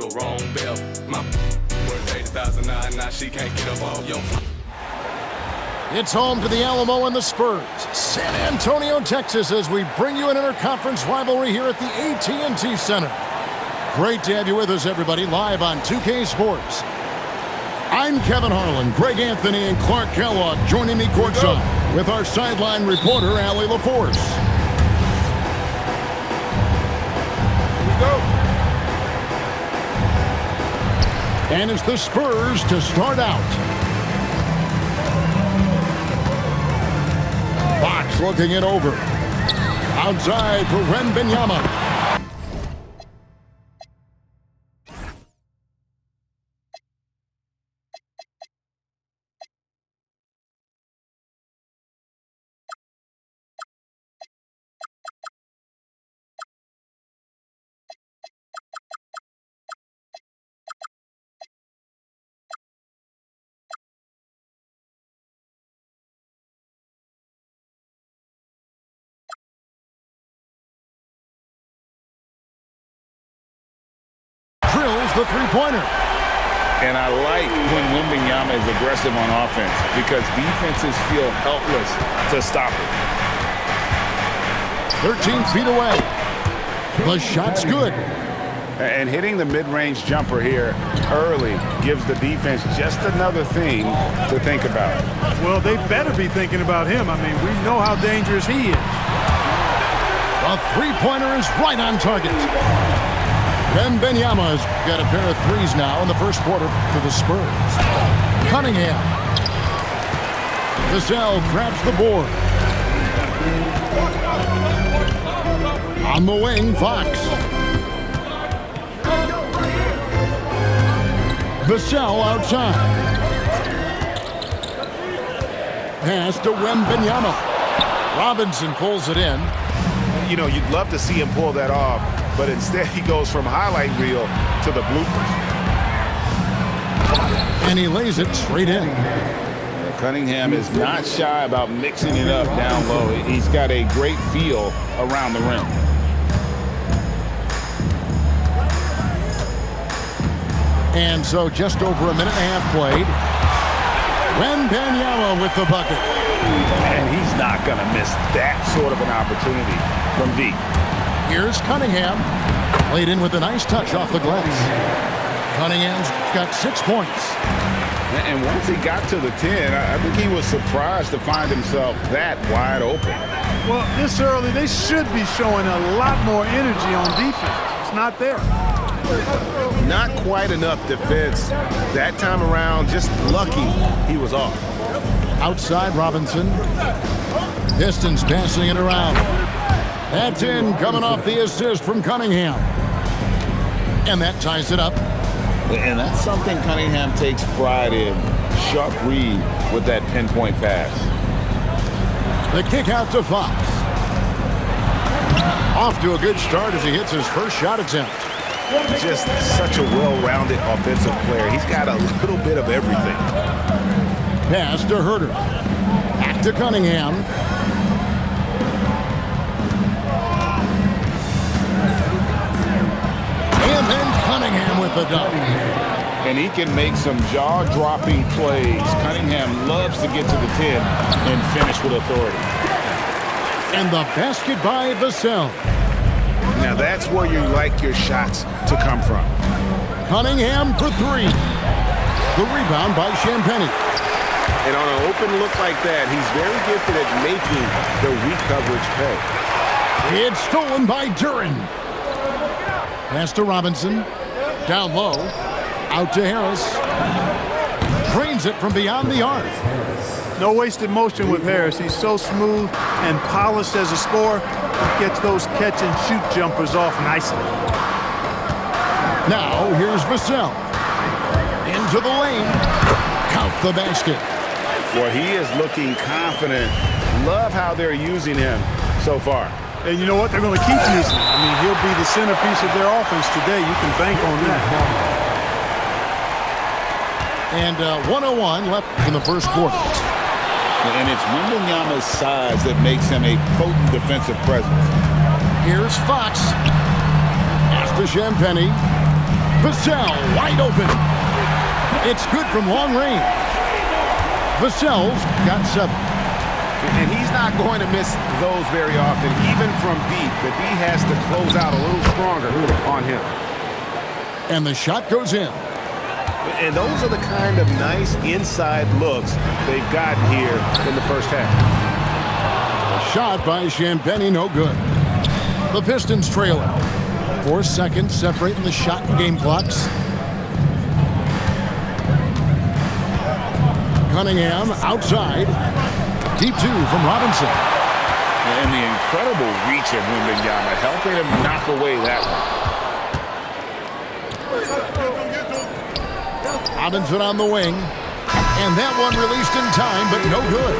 The wrong belt. My worth 80,009. Now she can't get up off your. It's home to the Alamo and the Spurs, San Antonio, Texas, as we bring you an interconference rivalry here at the AT&T Center. Great to have you with us, everybody, live on 2K Sports. I'm Kevin Harlan, Greg Anthony, and Clark Kellogg joining me courtside with our sideline reporter, Allie LaForce. Here we go. And it's the Spurs to start out. Fox looking it over. Outside for Wembanyama. Drills the three-pointer. And I like when Wembanyama is aggressive on offense because defenses feel helpless to stop it. 13 feet away. The shot's good. And hitting the mid-range jumper here early gives the defense just another thing to think about. Well, they better be thinking about him. I mean, we know how dangerous he is. The three-pointer is right on target. Wembanyama's got a pair of threes now in the first quarter for the Spurs. Cunningham. Vassell grabs the board. On the wing, Fox. Vassell outside. Pass to Wembanyama. Robinson pulls it in. You know, you'd love to see him pull that off, but instead he goes from highlight reel to the bloopers. And he lays it straight in. Cunningham is not shy about mixing it up down low. He's got a great feel around the rim. And so just over a minute and a half played. Wembanyama with the bucket. And he's not going to miss that sort of an opportunity from deep. Here's Cunningham. Laid in with a nice touch off the glass. Cunningham's got 6 points. And once he got to the 10, I think he was surprised to find himself that wide open. Well, this early, they should be showing a lot more energy on defense. It's not there. Not quite enough defense that time around. Just lucky he was off. Outside Robinson. Pistons passing it around. That's in, coming off the assist from Cunningham. And that ties it up. And that's something Cunningham takes pride in. Sharp read with that pinpoint pass. The kick out to Fox. Off to a good start as he hits his first shot attempt. Just such a well-rounded offensive player. He's got a little bit of everything. Pass to Herter. Back to Cunningham. And then Cunningham with the dunk. And he can make some jaw-dropping plays. Cunningham loves to get to the 10 and finish with authority. And the basket by Vassell. Now that's where you like your shots to come from. Cunningham for three. The rebound by Champagnie. And on an open look like that, he's very gifted at making the weak coverage pay. It's stolen by Duren. Pass to Robinson. Down low. Out to Harris. Drains it from beyond the arc. No wasted motion with Harris. He's so smooth and polished as a scorer. He gets those catch-and-shoot jumpers off nicely. Now, here's Vassell. Into the lane. Count the basket. Well, he is looking confident. Love how they're using him so far. And you know what? They're going to keep using him. I mean, he'll be the centerpiece of their offense today. You can bank on that. And 1:01 left in the first quarter. And it's Wembanyama's size that makes him a potent defensive presence. Here's Fox. Pass to Champagnie. Vassell wide open. It's good from long range. Vassell's got 7. And he's not going to miss those very often, even from deep. The D has to close out a little stronger on him. And the shot goes in. And those are the kind of nice inside looks they've gotten here in the first half. A shot by Champagnie, no good. The Pistons trail it. 4 seconds separating the shot and game clocks. Cunningham outside. Deep 2 from Robinson. And the incredible reach of Wembanyama helping him knock away that one. Robinson on the wing. And that one released in time, but no good.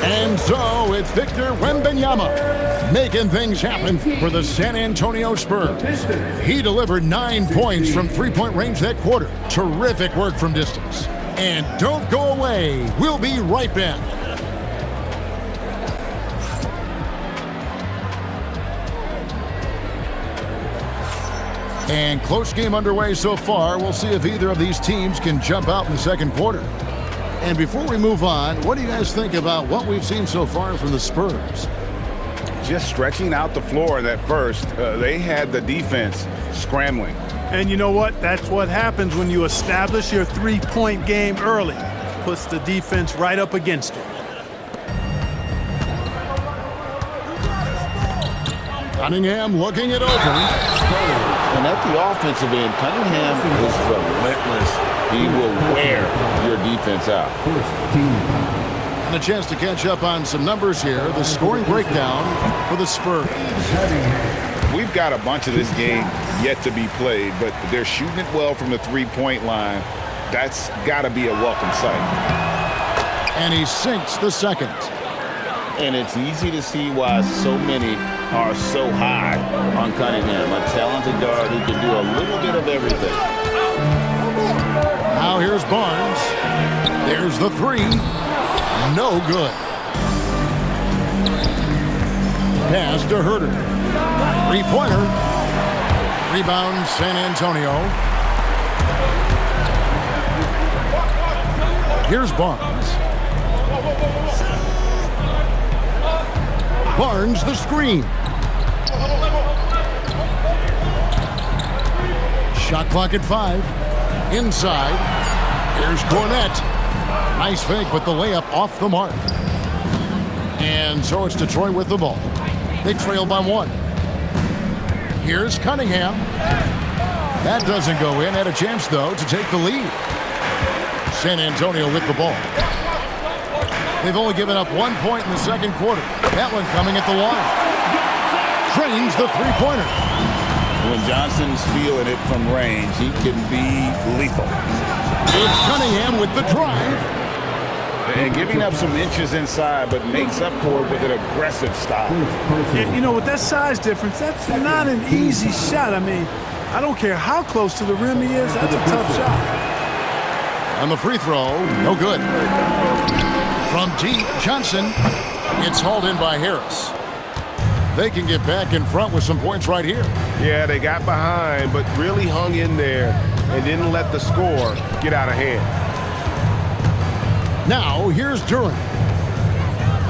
And so it's Victor Wembanyama making things happen for the San Antonio Spurs. He delivered 9 points from three-point range that quarter. Terrific work from distance. And don't go away. We'll be right back. And close game underway so far. We'll see if either of these teams can jump out in the second quarter. And before we move on, what do you guys think about what we've seen so far from the Spurs? Just stretching out the floor in that first. They had the defense scrambling. And you know what? That's what happens when you establish your three-point game early. Puts the defense right up against it. Cunningham looking it over. And at the offensive end, Cunningham is relentless. He will wear your defense out. And a chance to catch up on some numbers here. The scoring breakdown for the Spurs. We've got a bunch of this game yet to be played, but they're shooting it well from the three-point line. That's got to be a welcome sight. And he sinks the second. And it's easy to see why so many are so high on Cunningham, a talented guard who can do a little bit of everything. Now here's Barnes. There's the 3. No good. Pass to Herter. 3-pointer. Rebound San Antonio. Here's Barnes. Barnes the screen. Shot clock at 5. Inside. Here's Cornette. Nice fake, but the layup off the mark. And so it's Detroit with the ball. They trail by 1. Here's Cunningham. That doesn't go in. Had a chance, though, to take the lead. San Antonio with the ball. They've only given up 1 point in the second quarter. That one coming at the line. Drains the three-pointer. When Johnson's feeling it from range, he can be lethal. It's Cunningham with the drive. And giving up some inches inside, but makes up for it with an aggressive style. Yeah, you know, with that size difference, that's not an easy shot. I mean, I don't care how close to the rim he is. That's a tough shot. On the free throw, no good. From deep, Johnson. It's hauled in by Harris. They can get back in front with some points right here. Yeah, they got behind, but really hung in there and didn't let the score get out of hand. Now, here's Duren.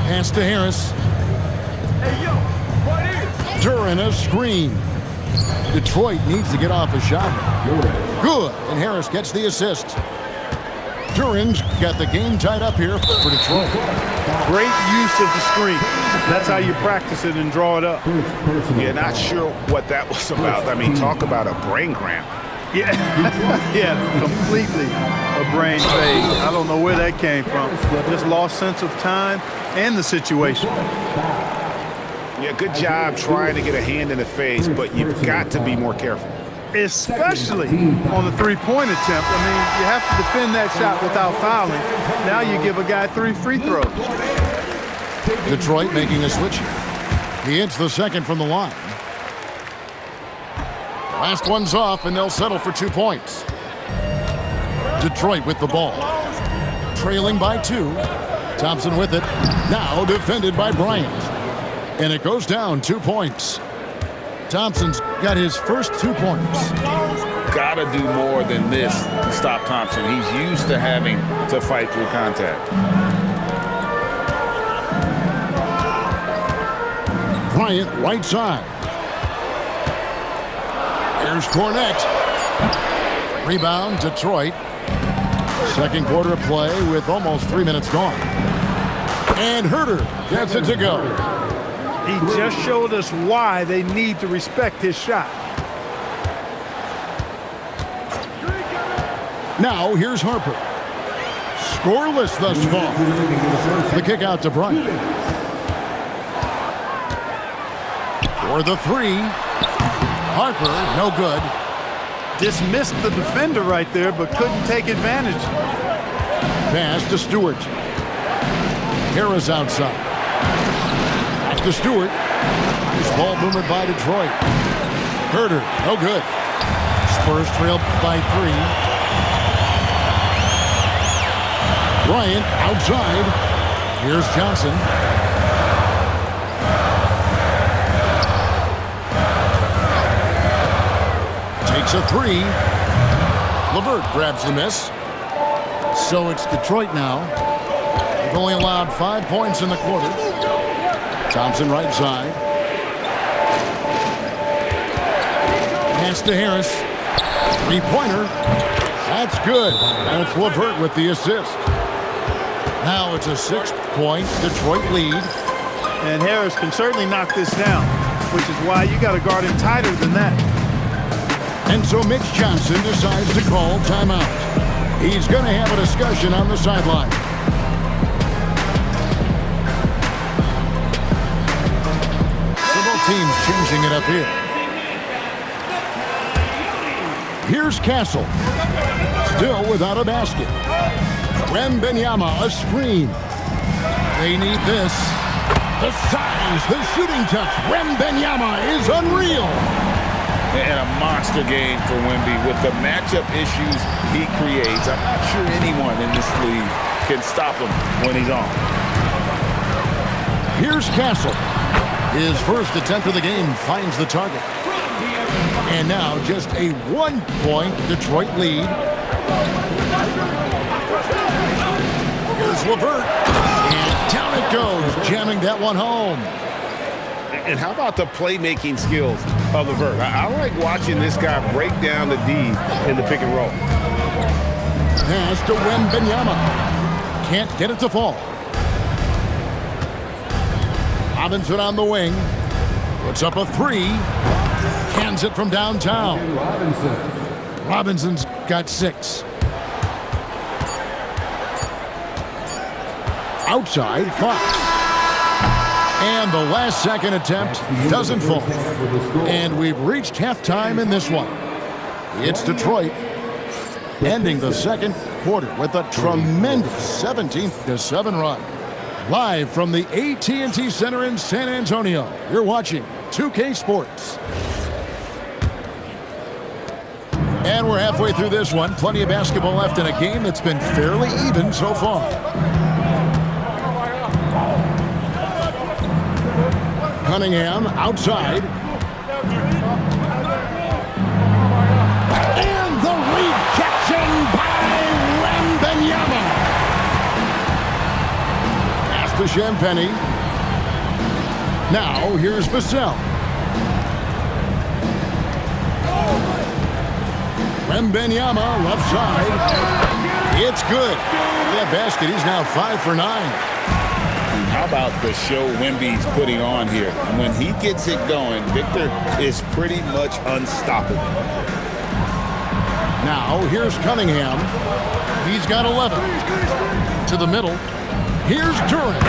Pass to Harris. Duren a screen. Detroit needs to get off a shot. Good, and Harris gets the assist. Duren's got the game tied up here for Detroit. Great use of the screen. That's how you practice it and draw it up. Yeah, not sure what that was about. I mean, talk about a brain cramp. Yeah, yeah, completely a brain fade. I don't know where that came from. Just lost sense of time and the situation. Yeah, good job trying to get a hand in the face, but you've got to be more careful. Especially on the three-point attempt. I mean, you have to defend that shot without fouling. Now you give a guy 3 free throws. Detroit making a switch. He hits the second from the line. Last one's off, and they'll settle for 2 points. Detroit with the ball. Trailing by 2. Thompson with it. Now defended by Bryant. And it goes down 2 points. Thompson's got his first 2 points. got to do more than this to stop Thompson. He's used to having to fight through contact. Bryant, right side. Here's Cornette. Rebound, Detroit. Second quarter of play with almost 3 minutes gone. And Herter gets it to go. He just showed us why they need to respect his shot. Now here's Harper. Scoreless thus far. The kick out to Bryant. For the three. Harper, no good. Dismissed the defender right there, but couldn't take advantage. Pass to Stewart. Harris outside. Back to Stewart. Nice ball movement by Detroit. Herter, no good. Spurs trail by 3. Bryant outside. Here's Johnson. Takes a 3. LeVert grabs the miss. So it's Detroit now. They've only allowed 5 points in the quarter. Thompson right side. Pass to Harris. Three-pointer. That's good. And it's LeVert with the assist. Now it's a 6-point Detroit lead. And Harris can certainly knock this down, which is why you got to guard him tighter than that. And so Mitch Johnson decides to call timeout. He's going to have a discussion on the sideline. Several teams changing it up here. Here's Castle. Still without a basket. Wembanyama, a screen. They need this. The size, the shooting touch. Wembanyama is unreal. And a monster game for Wemby with the matchup issues he creates. I'm not sure anyone in this league can stop him when he's on. Here's Castle. His first attempt of the game finds the target. And now just a 1-point Detroit lead. Here's LeVert. And down it goes, jamming that one home. And how about the playmaking skills of LeVert? I like watching this guy break down the D in the pick and roll. Pass to Wembanyama. Can't get it to fall. Robinson on the wing. Puts up a 3. Cans it from downtown. Robinson's got 6. Outside, Fox. And the last second attempt doesn't fall. And we've reached halftime in this one. It's Detroit ending the second quarter with a tremendous 17-7 run. Live from the AT&T Center in San Antonio, you're watching 2K Sports. And we're halfway through this one. Plenty of basketball left in a game that's been fairly even so far. Cunningham outside. And the rejection by Wembanyama. Pass to Champagnie. Now here's Vassell. Wembanyama left side. It's good. That basket, he's now 5 for 9. How about the show Wemby's putting on here? When he gets it going, Victor is pretty much unstoppable. Now, here's Cunningham. He's got 11. To the middle. Here's Durant.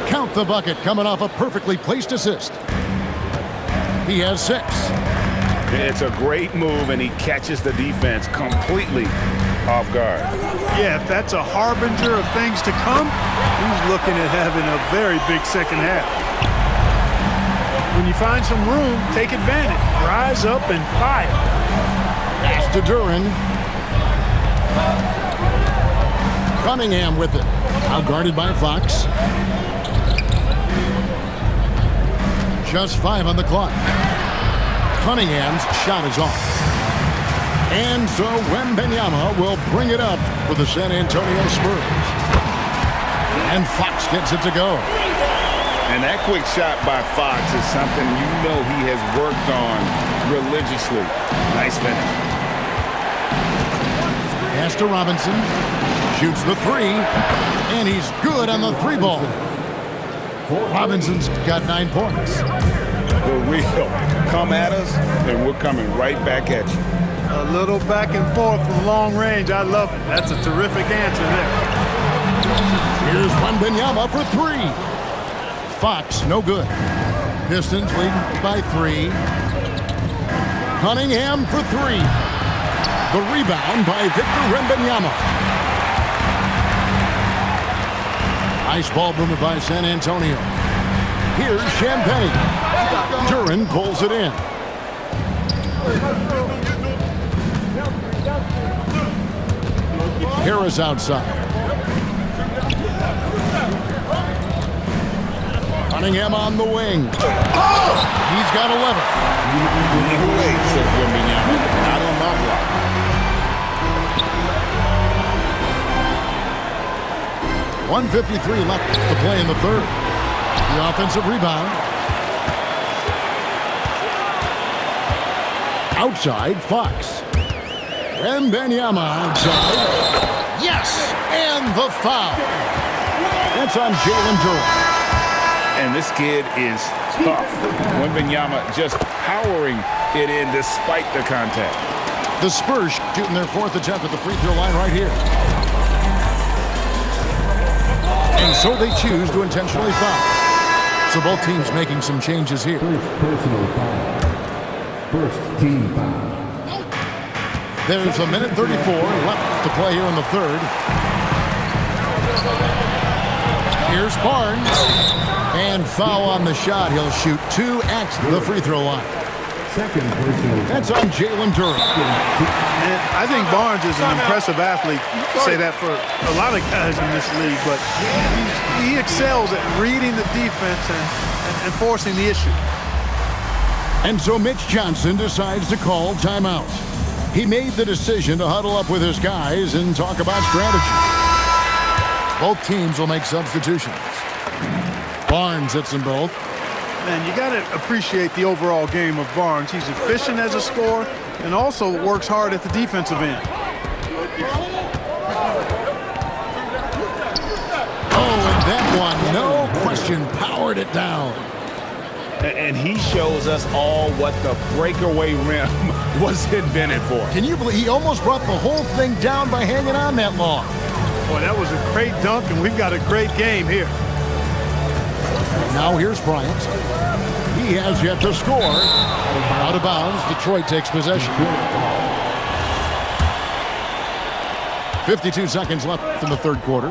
Count the bucket coming off a perfectly placed assist. He has 6. It's a great move, and he catches the defense completely off guard. Yeah, if that's a harbinger of things to come, he's looking at having a very big second half. When you find some room, take advantage. Rise up and fire. Pass to Duran. Cunningham with it. Now guarded by Fox. Just 5 on the clock. Cunningham's shot is off. And so Wembanyama will bring it up for the San Antonio Spurs. And Fox gets it to go. And that quick shot by Fox is something you know he has worked on religiously. Nice finish. Pass to Robinson. Shoots the three. And he's good on the three ball. Robinson's got 9 points. The real come at us, and we're coming right back at you. A little back and forth from long range. I love it. That's a terrific answer there. Here's Wembanyama for 3. Fox, no good. Pistons leading by 3. Cunningham for 3. The rebound by Victor Wembanyama. Nice ball movement by San Antonio. Here's Champagne. Duren pulls it in. Harris outside. Cunningham on the wing. He's got 11. Never wait, says Wembanyama. Not on my block. .153 left to play in the third. The offensive rebound. Outside, Fox. Wembanyama outside. Yes! And the foul. That's on Jalen Duren. And this kid is tough. Wembanyama just powering it in despite the contact. The Spurs shooting their 4th attempt at the free throw line right here. And so they choose to intentionally foul. So both teams making some changes here. First personal foul. First team foul. There's a minute 34 left to play here in the third. Here's Barnes. And foul on the shot. He'll shoot 2 at the free throw line. Second personal foul. That's on Jalen Duren. And I think Barnes is an impressive athlete. You say that for a lot of guys in this league, but he excels at reading the defense and forcing the issue. And so Mitch Johnson decides to call timeout. He made the decision to huddle up with his guys and talk about strategy. Both teams will make substitutions. Barnes hits them both. Man, you got to appreciate the overall game of Barnes. He's efficient as a scorer and also works hard at the defensive end. Oh, and that one, no question, powered it down. And he shows us all what the breakaway rim was invented for. Can you believe he almost brought the whole thing down by hanging on that long? Boy, that was a great dunk, and we've got a great game here. Now here's Bryant. He has yet to score. Out of bounds, Detroit takes possession. 52 seconds left in the third quarter.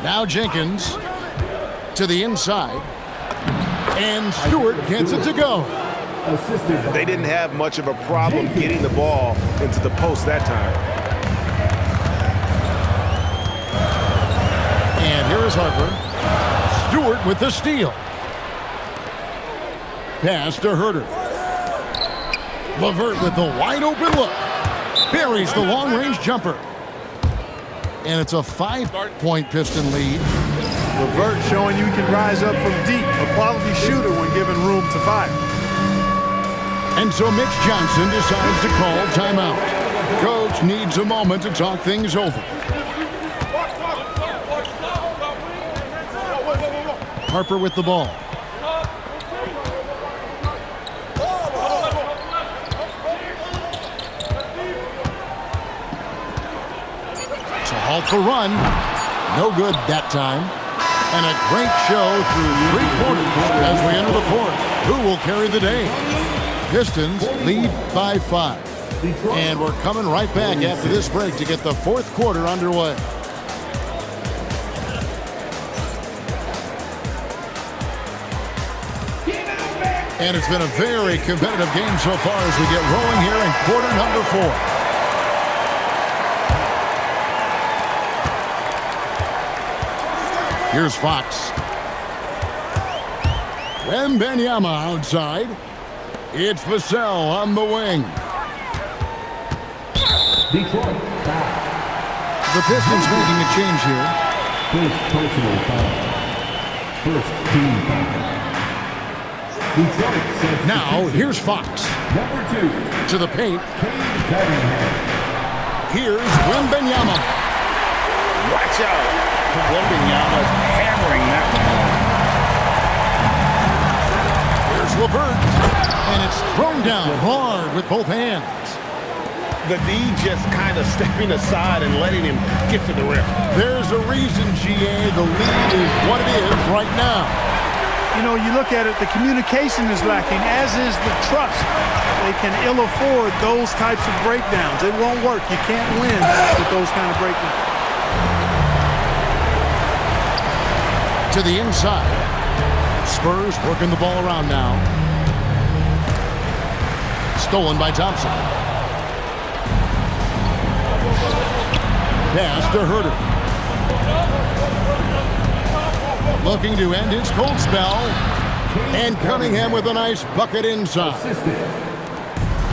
Now Jenkins to the inside. And Stewart gets it to go. They didn't have much of a problem getting the ball into the post that time. And here is Harper. Stewart with the steal. Pass to Herter. LeVert with the wide open look. Buries the long-range jumper. And it's a 5-point Piston lead. LeVert showing you can rise up from deep. A quality shooter when given room to fire. And so Mitch Johnson decides to call timeout. Coach needs a moment to talk things over. Harper with the ball. To halt the run. No good that time. And a great show through 3 quarters as we enter the fourth. Who will carry the day? Pistons lead by 5. And we're coming right back after this break to get the fourth quarter underway. And it's been a very competitive game so far as we get rolling here in quarter number 4. Here's Fox. Wembanyama outside. It's Vassell on the wing. Detroit foul. The Pistons making a change here. First personal foul. First team foul. Detroit sets the Now, season. here's Fox. Number 2. To the paint. Cade Cunningham. Here's Wembanyama. Watch out. Wembanyama's hammering that one home. Here's LeVert. And it's thrown down hard with both hands. The D just kind of stepping aside and letting him get to the rim. There's a reason, GA, the lead is what it is right now. You know, you look at it, the communication is lacking, as is the trust. They can ill afford those types of breakdowns. It won't work. You can't win with those kind of breakdowns. To the inside. Spurs working the ball around now. Stolen by Thompson. Pass to Herter. Looking to end his cold spell. And Cunningham with a nice bucket inside.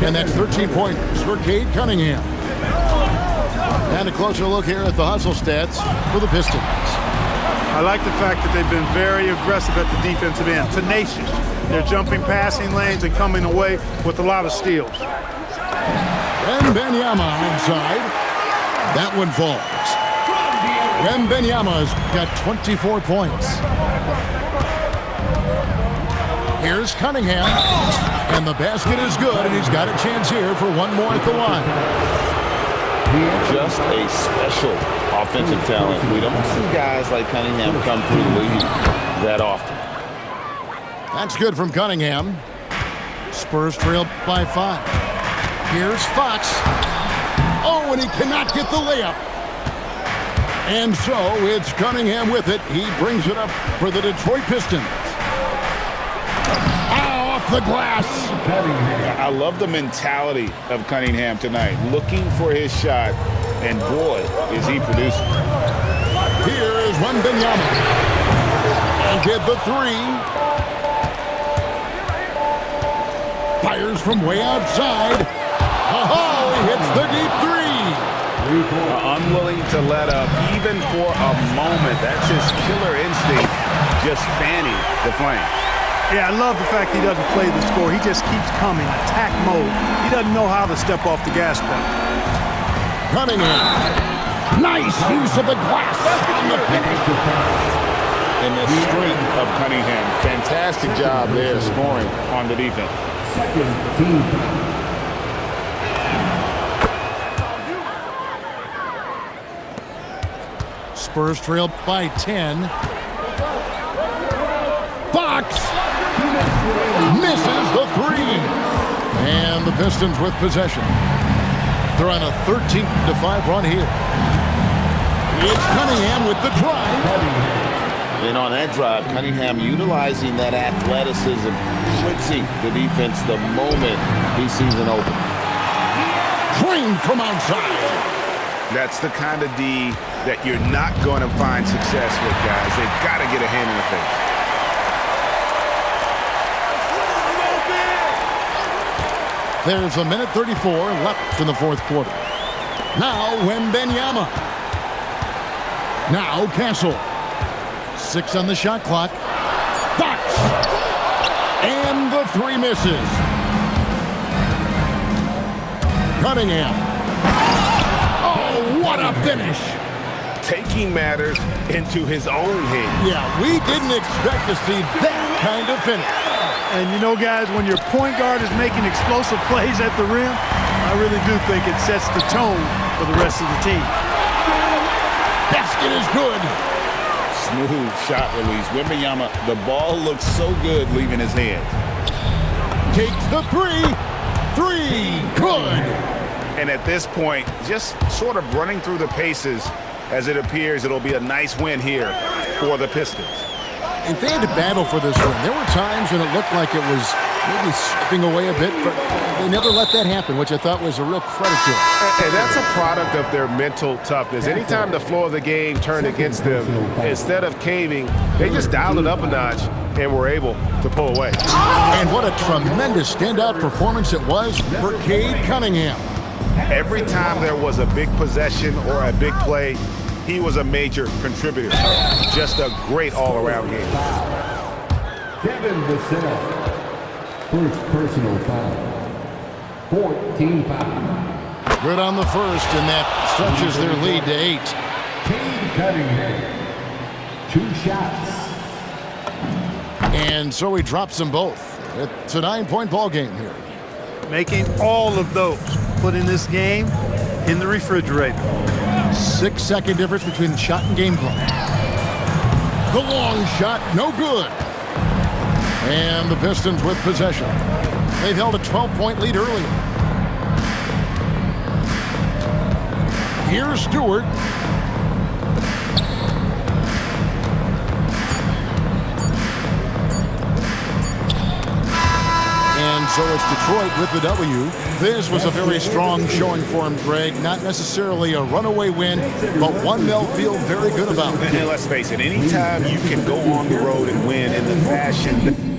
And that's 13 points for Cade Cunningham. And a closer look here at the hustle stats for the Pistons. I like the fact that they've been very aggressive at the defensive end, tenacious. They're jumping passing lanes and coming away with a lot of steals. Wembanyama inside. That one falls. Wembanyama's got 24 points. Here's Cunningham. And the basket is good, and he's got a chance here for one more at the line. Just a special offensive talent. We don't see guys like Cunningham come through the league that often. That's good from Cunningham. Spurs trail by 5. Here's Fox. Oh, and he cannot get the layup. And so it's Cunningham with it. He brings it up for the Detroit Pistons. Off the glass. I love the mentality of Cunningham tonight, looking for his shot, and boy, is he producing. Here is Wembanyama. And get the 3. Fires from way outside. Oh, he hits the deep 3. Unwilling to let up even for a moment. That's his killer instinct, just fanning the flame. Yeah, I love the fact he doesn't play the score. He just keeps coming, attack mode. He doesn't know how to step off the gas pedal. Cunningham. Nice use of the glass on the finish. And the strength of Cunningham. Fantastic job there scoring on the defense. Second team. Spurs trail by 10. Fox misses the 3. And the Pistons with possession. They're on a 13-5 run here. It's Cunningham with the drive. And on that drive, Cunningham utilizing that athleticism, blitzing the defense the moment he sees an open. Drained from outside. That's the kind of D that you're not going to find success with, guys. They've got to get a hand in the face. There's a minute 34 left in the fourth quarter. Now Wembanyama. Now Castle. 6 on the shot clock. Fox. And the 3 misses. Cunningham. Oh, what a finish. Taking matters into his own hands. Yeah, we didn't expect to see that kind of finish. And you know, guys, when your point guard is making explosive plays at the rim, I really do think it sets the tone for the rest of the team. Basket is good. Smooth shot release. Wembanyama, the ball looks so good leaving his hands. Takes the 3. 3. Good. And at this point, just sort of running through the paces as it appears it'll be a nice win here for the Pistons. If they had to battle for this win, there were times when it looked like it was maybe slipping away a bit, but they never let that happen, which I thought was a real credit to them. And that's a product of their mental toughness. Anytime the flow of the game turned against them, instead of caving, they just dialed it up a notch and were able to pull away. And what a tremendous standout performance it was for Cade Cunningham. Every time there was a big possession or a big play, he was a major contributor. Just a great all-around game. Devin Vassell. First personal foul. 14 foul. Good on the first, and that stretches their lead to 8. Cade Cunningham. 2 shots. And so he drops them both. It's a 9-point ball game here. Making all of those, putting this game in the refrigerator. 6-second difference between shot and game clock. The long shot, no good. And the Pistons with possession. They've held a 12-point lead earlier. Here's Stewart. And so it's Detroit with the W. This was a very strong showing for him, Greg. Not necessarily a runaway win, but one they'll feel very good about. And let's face it, anytime you can go on the road and win in the fashion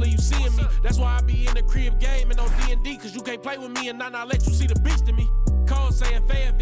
You seeing me, that's why I be in the crib game and on D&D, cause you can't play with me and not let you see the beast in me. Cole saying Fayetteville.